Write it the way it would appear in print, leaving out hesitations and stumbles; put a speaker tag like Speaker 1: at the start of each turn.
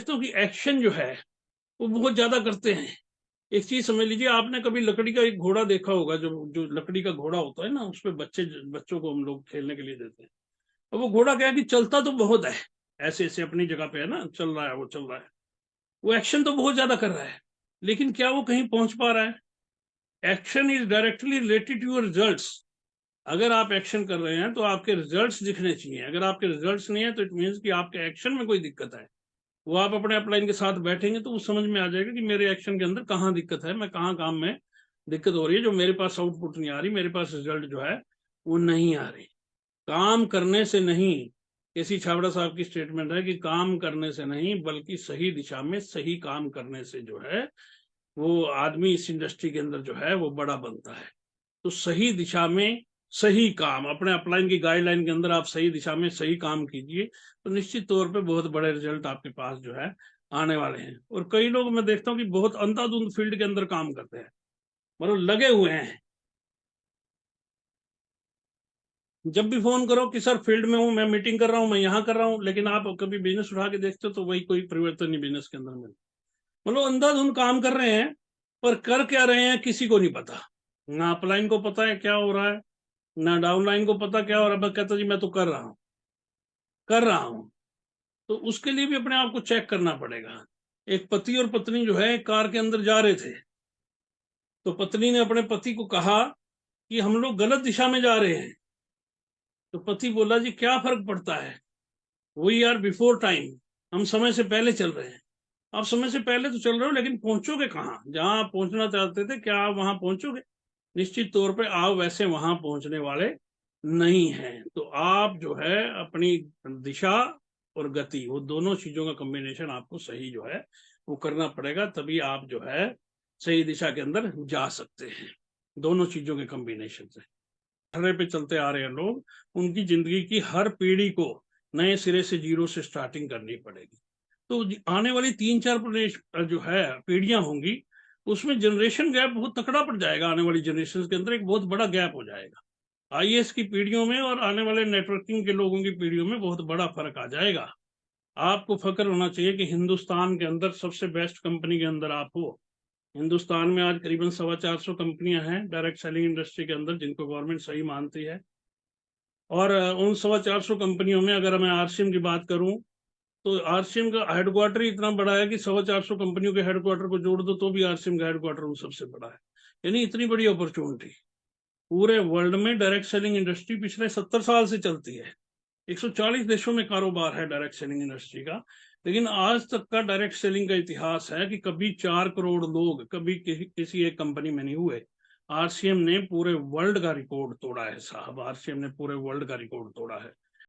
Speaker 1: देखता हूँ कि एक्शन जो है वो बहुत ज्यादा करते हैं। एक चीज समझ लीजिए, आपने कभी लकड़ी का एक घोड़ा देखा होगा, जो जो लकड़ी का घोड़ा होता है ना, उस पे बच्चों को हम लोग खेलने के लिए देते हैं। और वो घोड़ा क्या है कि चलता तो बहुत है, ऐसे ऐसे अपनी जगह पे है ना, चल रहा है, वो चल रहा है, वो एक्शन तो बहुत ज्यादा कर रहा है, लेकिन क्या वो कहीं पहुंच पा रहा है? Action is directly related to your results. अगर आप एक्शन कर रहे हैं तो आपके रिजल्ट्स दिखने चाहिए। अगर आपके रिजल्ट्स नहीं है तो इट मीन्स कि आपके एक्शन में कोई दिक्कत है। वो आप अपने अपलाइन के साथ बैठेंगे तो वो समझ में आ जाएगा कि मेरे एक्शन के अंदर कहाँ दिक्कत है, मैं कहाँ काम में दिक्कत हो रही है, जो मेरे पास आउटपुट नहीं आ रही, मेरे पास रिजल्ट जो है वो नहीं आ रही। काम करने से नहीं, केसी छाबड़ा साहब की स्टेटमेंट है कि काम करने से नहीं बल्कि सही दिशा में सही काम करने से जो है वो आदमी इस इंडस्ट्री के अंदर जो है वो बड़ा बनता है। तो सही दिशा में सही काम, अपने अपलाइन की गाइडलाइन के अंदर आप सही दिशा में सही काम कीजिए तो निश्चित तौर पे बहुत बड़े रिजल्ट आपके पास जो है आने वाले हैं। और कई लोग मैं देखता हूँ कि बहुत अंधाधुंध फील्ड के अंदर काम करते हैं, मतलब लगे हुए हैं। जब भी फोन करो कि सर फील्ड में हूँ, मैं मीटिंग कर रहा हूँ, मैं यहाँ कर रहा हूँ, लेकिन आप कभी बिजनेस उठा के देखते हो तो वही कोई परिवर्तन नहीं बिजनेस के अंदर में। मतलब अंधाधुंध काम कर रहे हैं, पर कर क्या रहे हैं किसी को नहीं पता। ना अपलाइन को पता है क्या हो रहा है, ना डाउनलाइन को पता क्या हो रहा है। बस कहता जी मैं तो कर रहा हूँ। तो उसके लिए भी अपने आप को चेक करना पड़ेगा। एक पति और पत्नी जो है कार के अंदर जा रहे थे, तो पत्नी ने अपने पति को कहा कि हम लोग गलत दिशा में जा रहे हैं। तो पति बोला जी क्या फर्क पड़ता है, वी आर बिफोर टाइम, हम समय से पहले चल रहे हैं। आप समय से पहले तो चल रहे हो, लेकिन पहुंचोगे कहाँ? जहां आप पहुंचना चाहते थे क्या आप वहां पहुंचोगे? निश्चित तौर पे आप वैसे वहां पहुंचने वाले नहीं हैं। तो आप जो है अपनी दिशा और गति, वो दोनों चीजों का कॉम्बिनेशन आपको सही जो है वो करना पड़ेगा, तभी आप जो है सही दिशा के अंदर जा सकते हैं। दोनों चीजों के कॉम्बिनेशन से खर्रे पे चलते आ रहे हैं लोग, उनकी जिंदगी की हर पीढ़ी को नए सिरे से जीरो से स्टार्टिंग करनी पड़ेगी। तो आने वाली 3-4 प्रदेश जो है पीढ़ियां होंगी, उसमें जनरेशन गैप बहुत तकड़ा पड़ जाएगा। आने वाली जनरेशन के अंदर एक बहुत बड़ा गैप हो जाएगा। आईएएस की पीढ़ियों में और आने वाले नेटवर्किंग के लोगों की पीढ़ियों में बहुत बड़ा फर्क आ जाएगा। आपको फक्र होना चाहिए कि हिंदुस्तान के अंदर सबसे बेस्ट कंपनी के अंदर आप हो। हिंदुस्तान में आज करीबन 425 कंपनियां हैं डायरेक्ट सेलिंग इंडस्ट्री के अंदर, जिनको गवर्नमेंट सही मानती है। और उन 425 कंपनियों में अगर मैं आरसीएम की बात करूं तो आरसीएम का हेडक्वार्टर ही इतना बड़ा है कि 425 कंपनियों के हेडक्वार्टर को जोड़ दो तो भी आरसीएम का हेडक्वार्टर सबसे बड़ा है। यानी इतनी बड़ी अपॉर्चुनिटी पूरे वर्ल्ड में डायरेक्ट सेलिंग इंडस्ट्री पिछले 70 साल से चलती है। 140 देशों में कारोबार है डायरेक्ट सेलिंग इंडस्ट्री का, लेकिन आज तक का डायरेक्ट सेलिंग का इतिहास है कि कभी 4 करोड़ लोग कभी किसी एक कंपनी में नहीं हुए। आरसीएम ने पूरे वर्ल्ड का रिकॉर्ड तोड़ा है साहब, आरसीएम ने पूरे वर्ल्ड का रिकॉर्ड तोड़ा है।